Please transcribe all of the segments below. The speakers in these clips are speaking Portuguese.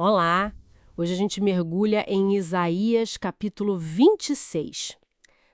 Olá! Hoje a gente mergulha em Isaías capítulo 26.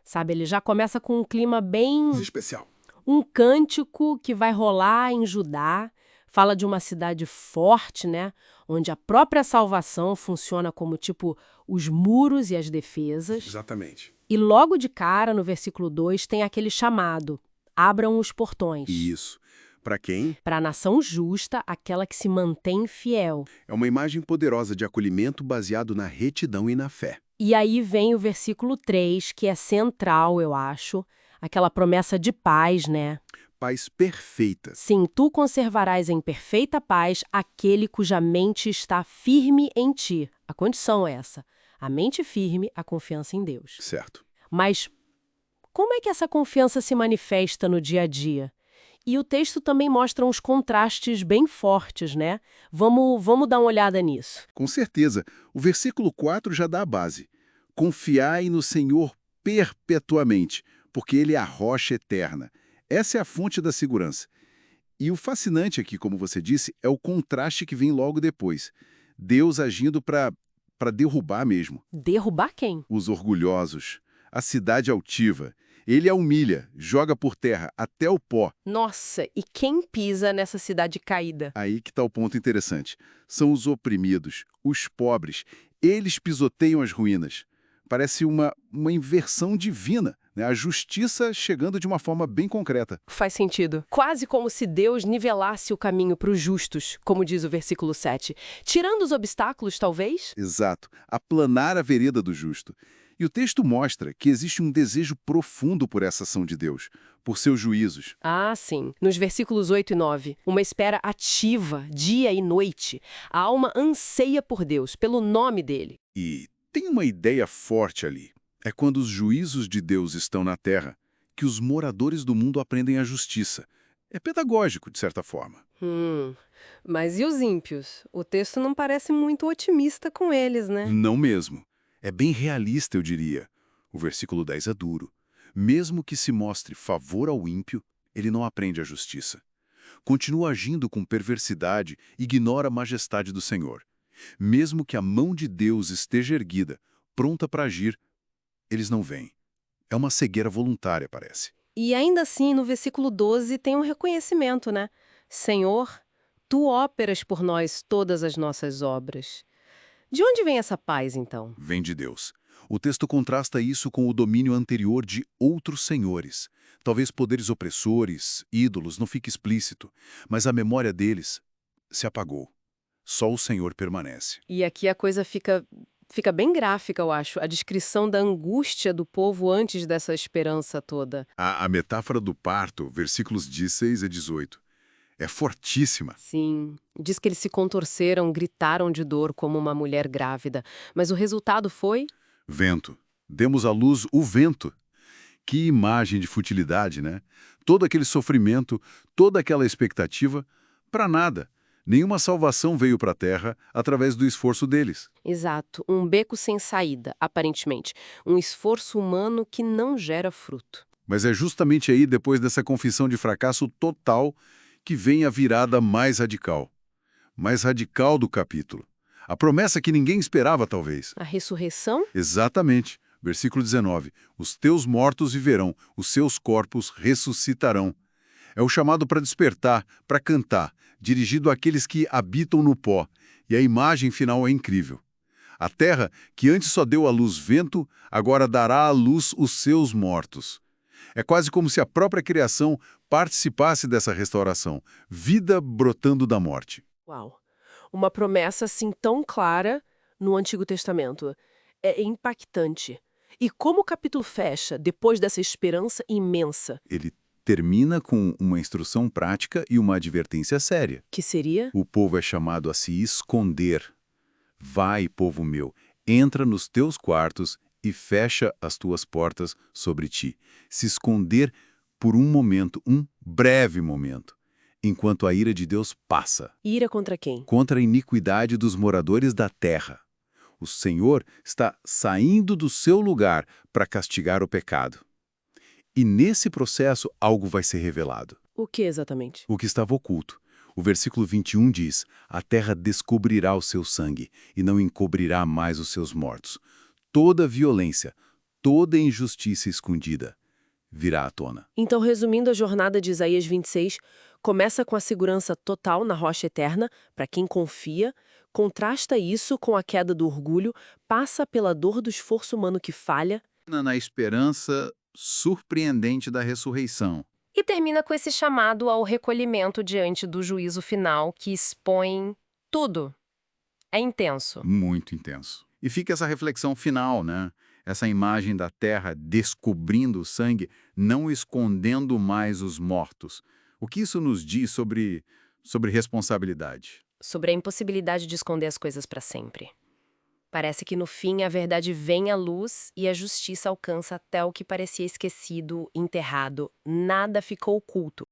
Sabe, ele já começa com um clima bem... Especial. Um cântico que vai rolar em Judá, fala de uma cidade forte, né? Onde a própria salvação funciona como tipo os muros e as defesas. Exatamente. E logo de cara, no versículo 2, tem aquele chamado: abram os portões. Isso. Para quem? Para a nação justa, aquela que se mantém fiel. É uma imagem poderosa de acolhimento baseado na retidão e na fé. E aí vem o versículo 3, que é central, eu acho, aquela promessa de paz, né? Paz perfeita. Sim, tu conservarás em perfeita paz aquele cuja mente está firme em ti. A condição é essa: a mente firme, a confiança em Deus. Certo. Mas como é que essa confiança se manifesta no dia a dia? E o texto também mostra uns contrastes bem fortes, né? Vamos dar uma olhada nisso. Com certeza. O versículo 4 já dá a base. Confiai no Senhor perpetuamente, porque Ele é a rocha eterna. Essa é a fonte da segurança. E o fascinante aqui, como você disse, é o contraste que vem logo depois. Deus agindo para derrubar mesmo Derrubar quem? os orgulhosos, a cidade altiva. Ele a humilha, joga por terra até o pó. Nossa, e quem pisa nessa cidade caída? Aí que está o ponto interessante. São os oprimidos, os pobres. Eles pisoteiam as ruínas. Parece uma inversão divina, né? A justiça chegando de uma forma bem concreta. Faz sentido. Quase como se Deus nivelasse o caminho para os justos, como diz o versículo 7. Tirando os obstáculos, talvez? Exato. Aplanar a vereda do justo. E o texto mostra que existe um desejo profundo por essa ação de Deus, por seus juízos. Ah, sim. Nos versículos 8 e 9, uma espera ativa, dia e noite. A alma anseia por Deus, pelo nome dele. E tem uma ideia forte ali. É quando os juízos de Deus estão na terra que os moradores do mundo aprendem a justiça. É pedagógico, de certa forma. Mas e os ímpios? O texto não parece muito otimista com eles, né? Não mesmo. É bem realista, eu diria. O versículo 10 é duro. Mesmo que se mostre favor ao ímpio, ele não aprende a justiça. Continua agindo com perversidade, ignora a majestade do Senhor. Mesmo que a mão de Deus esteja erguida, pronta para agir, eles não veem. É uma cegueira voluntária, parece. E ainda assim, no versículo 12, tem um reconhecimento, né? Senhor, tu operas por nós todas as nossas obras. De onde vem essa paz, então? Vem de Deus. O texto contrasta isso com o domínio anterior de outros senhores. Talvez poderes opressores, ídolos, não fique explícito, mas a memória deles se apagou. Só o Senhor permanece. E aqui a coisa fica bem gráfica, eu acho. A descrição da angústia do povo antes dessa esperança toda. A metáfora do parto, versículos 16 a 18, é fortíssima. Sim, diz que eles se contorceram, gritaram de dor como uma mulher grávida. Mas o resultado foi... Vento. Demos à luz o vento. Que imagem de futilidade, né? Todo aquele sofrimento, toda aquela expectativa, para nada. Nenhuma salvação veio para a Terra através do esforço deles. Exato, um beco sem saída, aparentemente. Um esforço humano que não gera fruto. Mas é justamente aí, depois dessa confissão de fracasso total, que vem a virada mais radical. Mais radical do capítulo. A promessa que ninguém esperava, talvez. A ressurreição? Exatamente. Versículo 19. Os teus mortos viverão, os seus corpos ressuscitarão. É o chamado para despertar, para cantar, dirigido àqueles que habitam no pó. E a imagem final é incrível. A terra, que antes só deu à luz vento, agora dará à luz os seus mortos. É quase como se a própria criação participasse dessa restauração, vida brotando da morte. Uau! Uma promessa assim tão clara no Antigo Testamento. É impactante. E como o capítulo fecha, depois dessa esperança imensa? Ele termina com uma instrução prática e uma advertência séria. Que seria? O povo é chamado a se esconder. Vai, povo meu, entra nos teus quartos e fecha as tuas portas sobre ti. Se esconder por um momento, um breve momento, enquanto a ira de Deus passa. Ira contra quem? Contra a iniquidade dos moradores da terra. O Senhor está saindo do seu lugar para castigar o pecado. E nesse processo algo vai ser revelado. O que exatamente? O que estava oculto. O versículo 21 diz: a terra descobrirá o seu sangue e não encobrirá mais os seus mortos. Toda violência, toda injustiça escondida virá à tona. Então, resumindo, a jornada de Isaías 26 começa com a segurança total na rocha eterna, para quem confia, contrasta isso com a queda do orgulho, passa pela dor do esforço humano que falha, Na esperança surpreendente da ressurreição. E termina com esse chamado ao recolhimento diante do juízo final que expõe tudo. É intenso. Muito intenso. E fica essa reflexão final, né? Essa imagem da terra descobrindo o sangue, não escondendo mais os mortos. O que isso nos diz sobre responsabilidade? Sobre a impossibilidade de esconder as coisas para sempre. Parece que no fim a verdade vem à luz e a justiça alcança até o que parecia esquecido, enterrado. Nada ficou oculto.